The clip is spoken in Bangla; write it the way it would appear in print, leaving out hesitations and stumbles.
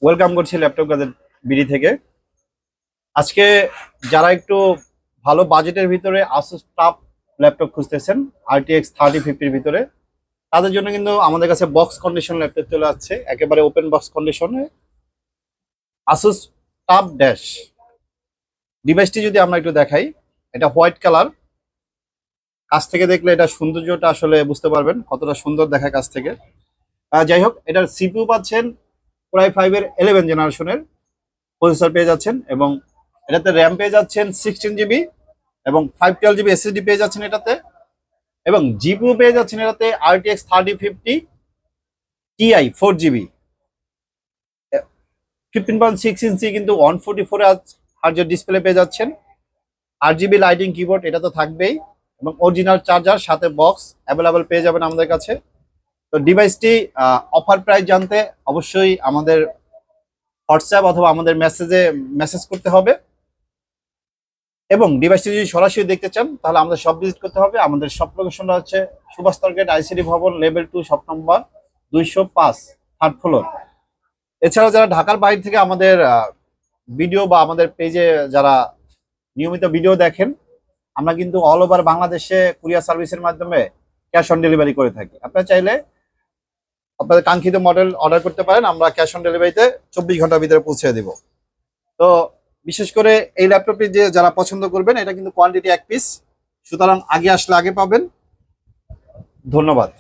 ওয়েলকাম করছি ল্যাপটপ গাজেট বিডি থেকে। আজকে যারা একটু ভালো বাজেটের ভিতরে আসুস টাফ ল্যাপটপ খুঁজতেছেন RTX 3050 ভিতরে, তাদের জন্য কিন্তু আমাদের কাছে বক্স কন্ডিশন ল্যাপটপ চলে আসছে, একেবারে ওপেন বক্স কন্ডিশনে আসুস টাফ ড্যাশ ডিভাইসটি যদি আমরা একটু দেখাই। এটা হোয়াইট কালার, কাছ থেকে দেখলে এটা সৌন্দর্যটা আসলে বুঝতে পারবেন কতটা সুন্দর দেখায় কাছ থেকে। যাই হোক, এটার সিপিইউ পাচ্ছেন কোরাই 5 এর 11 জেনারেশনের প্রসেসর পেয়ে যাচ্ছেন, এবং এটাতে র্যাম পেয়ে যাচ্ছেন 16 জিবি এবং 512 জিবি এসএসডি পেয়ে যাচ্ছেন এটাতে, এবং জিপিইউ পেয়ে যাচ্ছেন এটাতে RTX 3050 Ti 4 জিবি 15.6 ইঞ্চি কিন্তু 144 হার্জের ডিসপ্লে পেয়ে যাচ্ছেন। 8 জিবি লাইটিং কিবোর্ড এটা তো থাকবেই, এবং অরিজিনাল চার্জার সাথে বক্স অ্যাভেলেবেল পেয়ে যাবেন আমাদের কাছে। তো ডিভাইসটি অফার প্রাইস জানতে অবশ্যই আমাদের হোয়াটসঅ্যাপ অথবা আমাদের মেসেজ করতে হবে, এবং ডিভাইসটি যদি সরাসরি দেখতে চান তাহলে আমাদের শপ ভিজিট করতে হবে। আমাদের শপ লোকেশনটা হচ্ছে সুভাষ টার্গেট আইসিডি ভবন level 2 shop number 205 third floor. এছাড়াও যারা ঢাকার বাইরে থেকে আমাদের ভিডিও বা আমাদের পেজে যারা নিয়মিত ভিডিও দেখেন, আমরা কিন্তু অল ওভার বাংলাদেশে কুরিয়ার সার্ভিসের মাধ্যমে ক্যাশ অন ডেলিভারি করে থাকি। আপনারা চাইলে আপনাদের কাঙ্ক্ষিত মডেল অর্ডার করতে পারেন, আমরা ক্যাশ অন ডেলিভারিতে 24 ঘন্টার ভিতরে পৌঁছে দিব। তো বিশেষ করে এই ল্যাপটপটি যে যারা পছন্দ করবেন, এটা কিন্তু কোয়ান্টিটি 1 পিস, সুতরাং আগে আসলে আগে পাবেন। ধন্যবাদ।